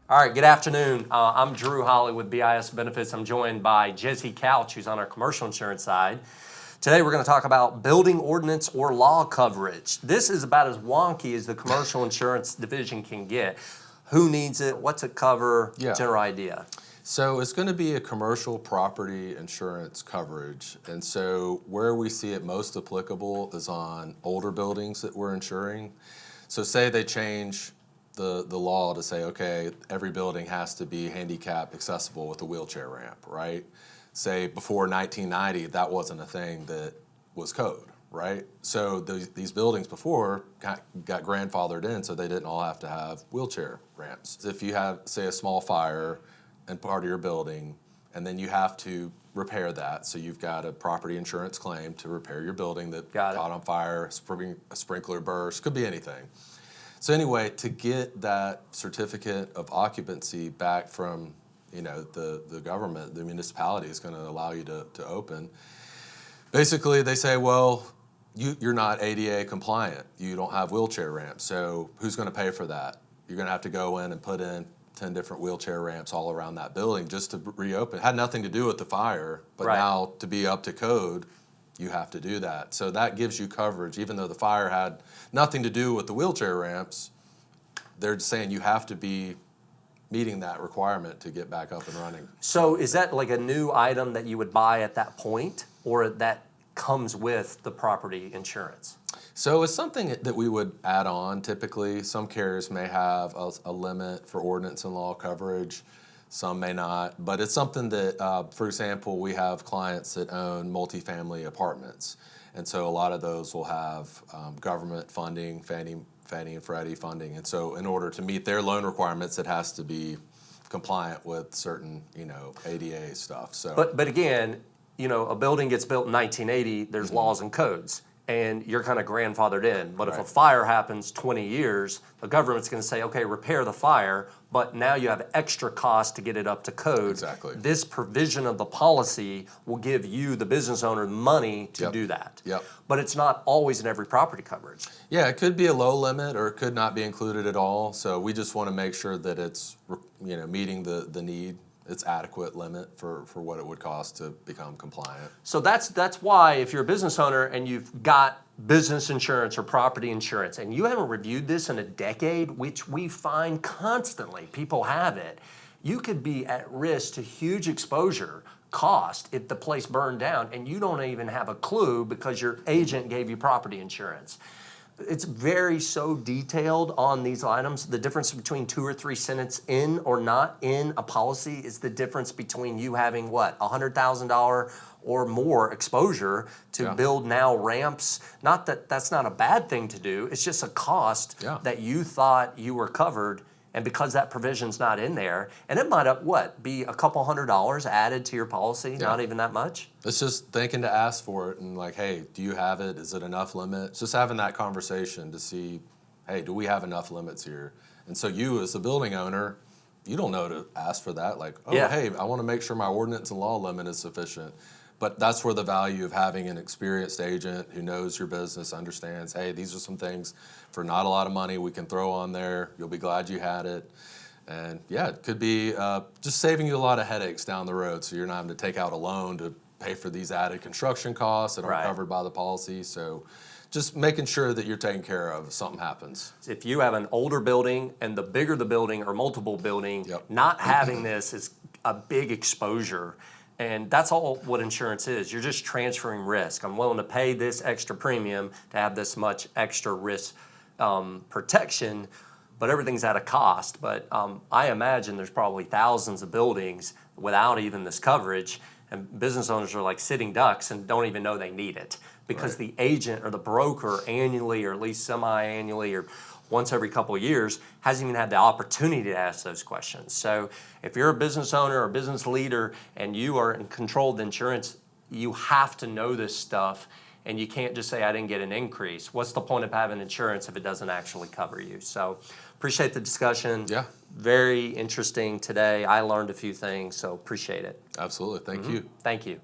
All right, good afternoon. I'm Drew Holley with BIS Benefits. I'm joined by Jesse Couch, who's on our commercial insurance side. Today we're going to talk about building ordinance or law coverage. This is about as wonky as the commercial insurance division can get. Who needs it? What's it cover? Yeah. General idea. So it's going to be a commercial property insurance coverage. And so where we see it most applicable is on older buildings that we're insuring. So say they change the law to say, okay, every building has to be handicap accessible with a wheelchair ramp, right? Say before 1990, that wasn't a thing that was code, right? So these buildings before got grandfathered in, so they didn't all have to have wheelchair ramps. If you have, say, a small fire in part of your building, and then you have to repair that, so you've got a property insurance claim to repair your building that caught on fire, a sprinkler burst, could be anything. So anyway, to get that certificate of occupancy back from the government, the municipality is going to allow you to open. Basically, they say, well, you're not ADA compliant. You don't have wheelchair ramps. So who's going to pay for that? You're going to have to go in and put in 10 different wheelchair ramps all around that building just to reopen. It had nothing to do with the fire, but now to be up to code, you have to do that. So that gives you coverage. Even though the fire had nothing to do with the wheelchair ramps, they're saying you have to be meeting that requirement to get back up and running. So is that like a new item that you would buy at that point, or that comes with the property insurance? So it's something that we would add on typically. Some carriers may have a limit for ordinance and law coverage. Some may not, but it's something that, for example, we have clients that own multifamily apartments. And so a lot of those will have government funding, Fannie and Freddie funding. And so in order to meet their loan requirements, it has to be compliant with certain, ADA stuff. So, But again, a building gets built in 1980, there's laws and codes, and you're kind of grandfathered in. But if a fire happens 20 years, the government's going to say, okay, repair the fire, but now you have extra cost to get it up to code. Exactly. This provision of the policy will give you, the business owner, money to do that. Yep. But it's not always in every property coverage. Yeah, it could be a low limit or it could not be included at all. So we just want to make sure that it's meeting the need. It's adequate limit for what it would cost to become compliant. So that's why if you're a business owner and you've got business insurance or property insurance and you haven't reviewed this in a decade, which we find constantly, people have it, you could be at risk to huge exposure cost if the place burned down and you don't even have a clue because your agent gave you property insurance. It's very so detailed on these items. The difference between 2 or 3 sentences in or not in a policy is the difference between you having $100,000 or more exposure to build now ramps. Not that that's not a bad thing to do. It's just a cost that you thought you were covered. And because that provision's not in there, and it might be a couple $100 added to your policy, not even that much? It's just thinking to ask for it and like, hey, do you have it? Is it enough limit? It's just having that conversation to see, hey, do we have enough limits here? And so you as the building owner, you don't know to ask for that. Like, hey, I want to make sure my ordinance and law limit is sufficient. But that's where the value of having an experienced agent who knows your business, understands, hey, these are some things for not a lot of money we can throw on there. You'll be glad you had it. And yeah, it could be just saving you a lot of headaches down the road so you're not having to take out a loan to pay for these added construction costs that aren't covered by the policy. So just making sure that you're taken care of if something happens. If you have an older building and the bigger the building or multiple building, not having this is a big exposure. And that's all what insurance is. You're just transferring risk. I'm willing to pay this extra premium to have this much extra risk protection, but everything's at a cost. But I imagine there's probably thousands of buildings without even this coverage, and business owners are like sitting ducks and don't even know they need it because the agent or the broker annually or at least semi-annually or once every couple of years hasn't even had the opportunity to ask those questions. So if you're a business owner or business leader and you are in control of the insurance, you have to know this stuff, and you can't just say, I didn't get an increase. What's the point of having insurance if it doesn't actually cover you? So appreciate the discussion. Yeah. Very interesting today. I learned a few things, so appreciate it. Absolutely. Thank you. Thank you.